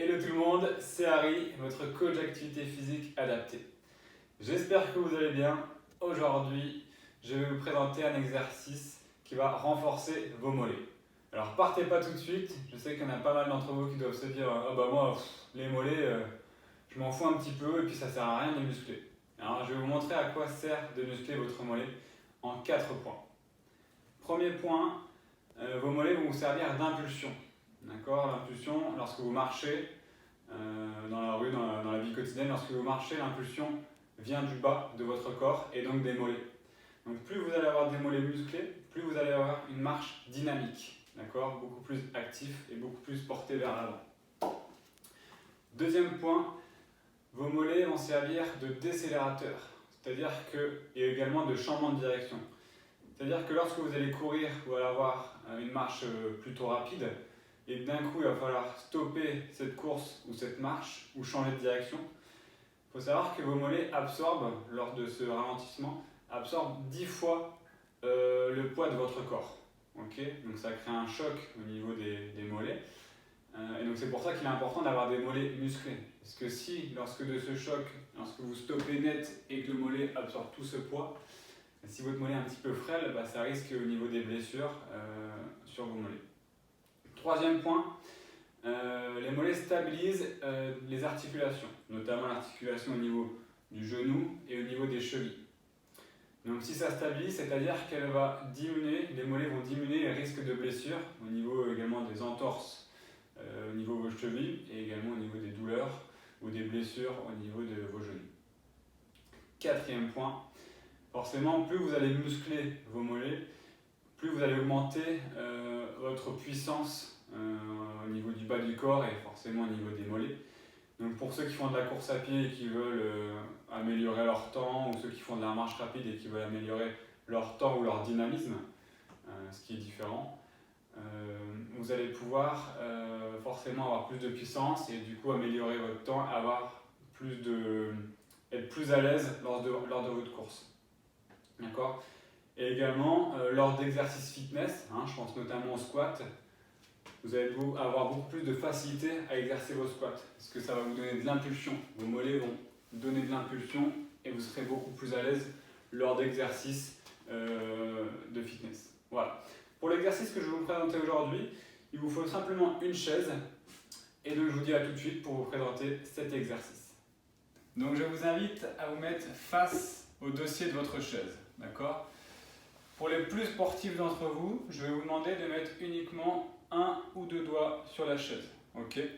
Hello tout le monde, c'est Harry, votre coach d'activité physique adaptée. J'espère que vous allez bien. Aujourd'hui, je vais vous présenter un exercice qui va renforcer vos mollets. Alors partez pas tout de suite, je sais qu'il y en a pas mal d'entre vous qui doivent se dire « Ah bah moi, les mollets, je m'en fous un petit peu et puis ça sert à rien de muscler ». Alors je vais vous montrer à quoi sert de muscler votre mollet en 4 points. Premier point, vos mollets vont vous servir d'impulsion. D'accord, l'impulsion, lorsque vous marchez dans la rue, dans la vie quotidienne, lorsque vous marchez, l'impulsion vient du bas de votre corps et donc des mollets. Donc plus vous allez avoir des mollets musclés, plus vous allez avoir une marche dynamique, d'accord, beaucoup plus actif et beaucoup plus porté vers l'avant. Deuxième point, vos mollets vont servir de décélérateur, c'est-à-dire que, et également de changement de direction. C'est-à-dire que lorsque vous allez courir, vous allez avoir une marche plutôt rapide, et d'un coup il va falloir stopper cette course ou cette marche ou changer de direction. Il faut savoir que vos mollets absorbent, lors de ce ralentissement, absorbent 10 fois le poids de votre corps. Okay, donc ça crée un choc au niveau des mollets. Et donc c'est pour ça qu'il est important d'avoir des mollets musclés. Parce que si, lorsque de ce choc, lorsque vous stoppez net et que le mollet absorbe tout ce poids, si votre mollet est un petit peu frêle, ça risque au niveau des blessures sur vos mollets. Troisième point, les mollets stabilisent les articulations, notamment l'articulation au niveau du genou et au niveau des chevilles. Donc si ça stabilise, c'est-à-dire qu'elle va diminuer, les mollets vont diminuer les risques de blessures au niveau également des entorses au niveau de vos chevilles et également au niveau des douleurs ou des blessures au niveau de vos genoux. Quatrième point, forcément plus vous allez muscler vos mollets, plus vous allez augmenter votre puissance au niveau du bas du corps et forcément au niveau des mollets. Donc pour ceux qui font de la course à pied et qui veulent améliorer leur temps, ou ceux qui font de la marche rapide et qui veulent améliorer leur temps ou leur dynamisme, ce qui est différent, vous allez pouvoir forcément avoir plus de puissance et du coup améliorer votre temps, être plus à l'aise lors de votre course. D'accord ? Et également, lors d'exercices fitness, je pense notamment au squat, vous allez avoir beaucoup plus de facilité à exercer vos squats parce que ça va vous donner de l'impulsion. Vos mollets vont donner de l'impulsion et vous serez beaucoup plus à l'aise lors d'exercices de fitness. Voilà. Pour l'exercice que je vais vous présenter aujourd'hui, il vous faut simplement une chaise et donc je vous dis à tout de suite pour vous présenter cet exercice. Donc je vous invite à vous mettre face au dossier de votre chaise, d'accord ? Pour les plus sportifs d'entre vous, je vais vous demander de mettre uniquement un ou deux doigts sur la chaise. Okay.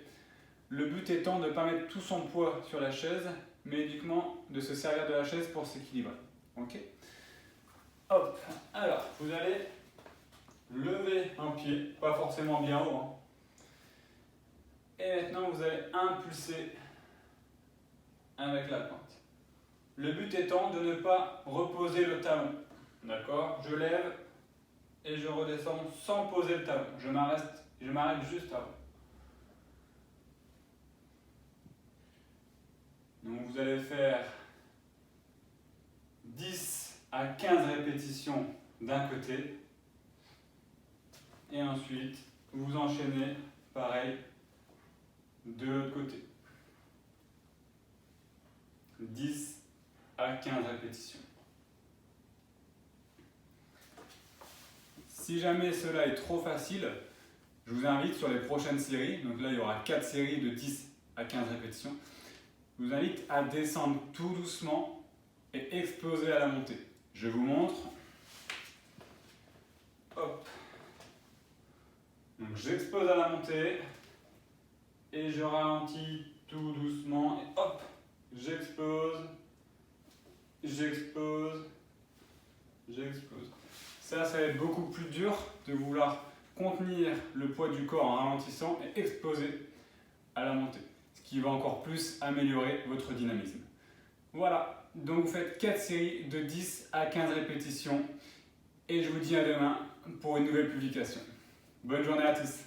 Le but étant de ne pas mettre tout son poids sur la chaise, mais uniquement de se servir de la chaise pour s'équilibrer. Okay. Hop, alors vous allez lever un pied, pas forcément bien haut. Et maintenant vous allez impulser avec la pointe. Le but étant de ne pas reposer le talon. D'accord ? Je lève et je redescends sans poser le talon. Je m'arrête juste avant. Donc vous allez faire 10 à 15 répétitions d'un côté. Et ensuite, vous enchaînez pareil de l'autre côté. 10 à 15 répétitions. Si jamais cela est trop facile, je vous invite sur les prochaines séries, donc là il y aura 4 séries de 10 à 15 répétitions, je vous invite à descendre tout doucement et exploser à la montée. Je vous montre. Hop. Donc j'explose à la montée et je ralentis tout doucement et hop, j'explose, j'explose, j'explose. Ça va être beaucoup plus dur de vouloir contenir le poids du corps en ralentissant et exploser à la montée, ce qui va encore plus améliorer votre dynamisme. Voilà, donc vous faites 4 séries de 10 à 15 répétitions et je vous dis à demain pour une nouvelle publication. Bonne journée à tous!